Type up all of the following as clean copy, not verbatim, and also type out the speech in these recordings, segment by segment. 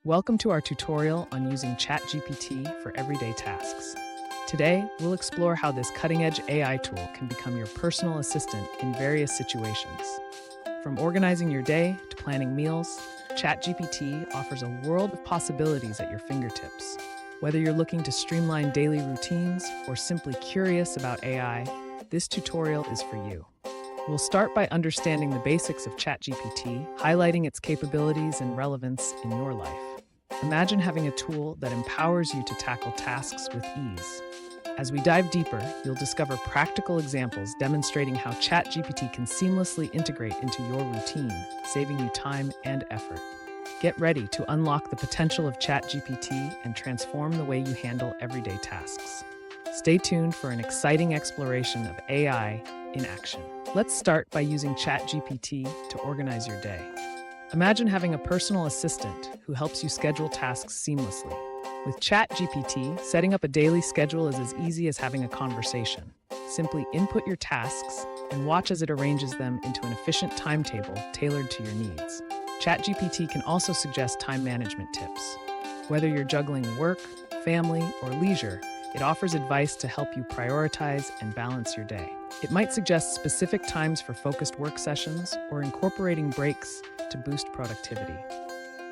Welcome to our tutorial on using ChatGPT for everyday tasks. Today, we'll explore how this cutting-edge AI tool can become your personal assistant in various situations. From organizing your day to planning meals, ChatGPT offers a world of possibilities at your fingertips. Whether you're looking to streamline daily routines or simply curious about AI, this tutorial is for you. We'll start by understanding the basics of ChatGPT, highlighting its capabilities and relevance in your life. Imagine having a tool that empowers you to tackle tasks with ease. As we dive deeper, you'll discover practical examples demonstrating how ChatGPT can seamlessly integrate into your routine, saving you time and effort. Get ready to unlock the potential of ChatGPT and transform the way you handle everyday tasks. Stay tuned for an exciting exploration of AI in action. Let's start by using ChatGPT to organize your day. Imagine having a personal assistant who helps you schedule tasks seamlessly. With ChatGPT, setting up a daily schedule is as easy as having a conversation. Simply input your tasks and watch as it arranges them into an efficient timetable tailored to your needs. ChatGPT can also suggest time management tips. Whether you're juggling work, family, or leisure, it offers advice to help you prioritize and balance your day. It might suggest specific times for focused work sessions or incorporating breaks to boost productivity.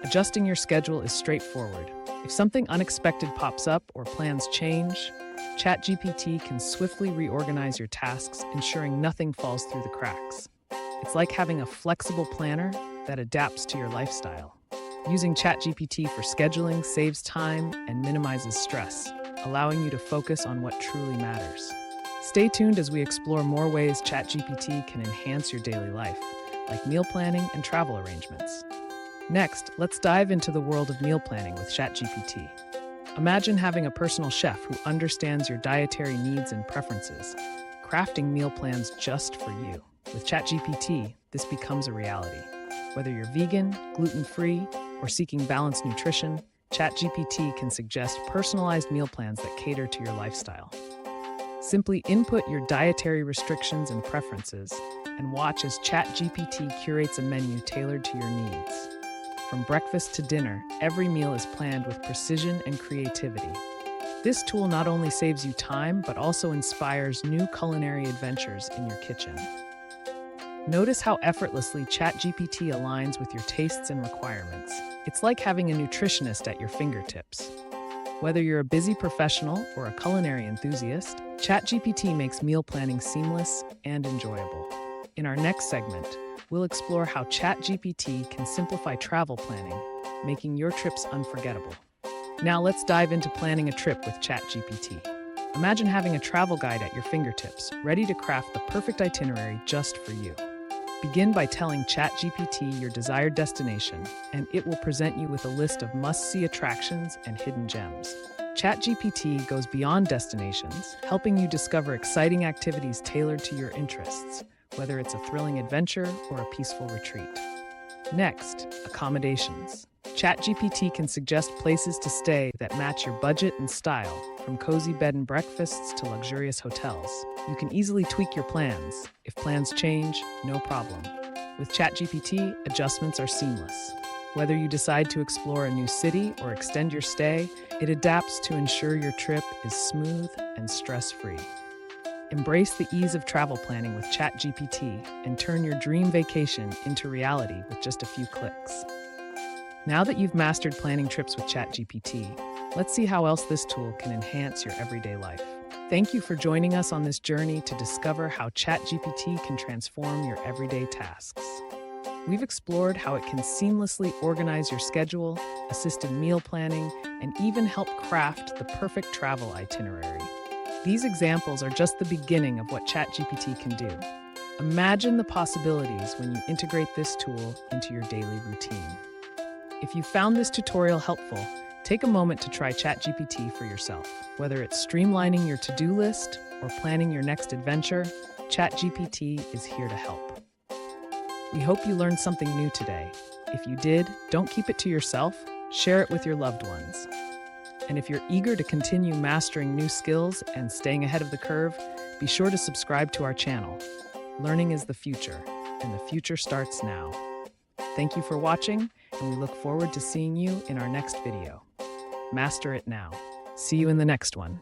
Adjusting your schedule is straightforward. If something unexpected pops up or plans change, ChatGPT can swiftly reorganize your tasks, ensuring nothing falls through the cracks. It's like having a flexible planner that adapts to your lifestyle. Using ChatGPT for scheduling saves time and minimizes stress, allowing you to focus on what truly matters. Stay tuned as we explore more ways ChatGPT can enhance your daily life, like meal planning and travel arrangements. Next, let's dive into the world of meal planning with ChatGPT. Imagine having a personal chef who understands your dietary needs and preferences, crafting meal plans just for you. With ChatGPT, this becomes a reality. Whether you're vegan, gluten-free, or seeking balanced nutrition, ChatGPT can suggest personalized meal plans that cater to your lifestyle. Simply input your dietary restrictions and preferences, and watch as ChatGPT curates a menu tailored to your needs. From breakfast to dinner, every meal is planned with precision and creativity. This tool not only saves you time, but also inspires new culinary adventures in your kitchen. Notice how effortlessly ChatGPT aligns with your tastes and requirements. It's like having a nutritionist at your fingertips. Whether you're a busy professional or a culinary enthusiast, ChatGPT makes meal planning seamless and enjoyable. In our next segment, we'll explore how ChatGPT can simplify travel planning, making your trips unforgettable. Now let's dive into planning a trip with ChatGPT. Imagine having a travel guide at your fingertips, ready to craft the perfect itinerary just for you. Begin by telling ChatGPT your desired destination, and it will present you with a list of must-see attractions and hidden gems. ChatGPT goes beyond destinations, helping you discover exciting activities tailored to your interests, whether it's a thrilling adventure or a peaceful retreat. Next, accommodations. ChatGPT can suggest places to stay that match your budget and style, from cozy bed and breakfasts to luxurious hotels. You can easily tweak your plans. If plans change, no problem. With ChatGPT, adjustments are seamless. Whether you decide to explore a new city or extend your stay, it adapts to ensure your trip is smooth and stress-free. Embrace the ease of travel planning with ChatGPT and turn your dream vacation into reality with just a few clicks. Now that you've mastered planning trips with ChatGPT, let's see how else this tool can enhance your everyday life. Thank you for joining us on this journey to discover how ChatGPT can transform your everyday tasks. We've explored how it can seamlessly organize your schedule, assist in meal planning, and even help craft the perfect travel itinerary. These examples are just the beginning of what ChatGPT can do. Imagine the possibilities when you integrate this tool into your daily routine. If you found this tutorial helpful, take a moment to try ChatGPT for yourself. Whether it's streamlining your to-do list or planning your next adventure, ChatGPT is here to help. We hope you learned something new today. If you did, don't keep it to yourself, share it with your loved ones. And if you're eager to continue mastering new skills and staying ahead of the curve, be sure to subscribe to our channel. Learning is the future, and the future starts now. Thank you for watching, and we look forward to seeing you in our next video. Master it now. See you in the next one.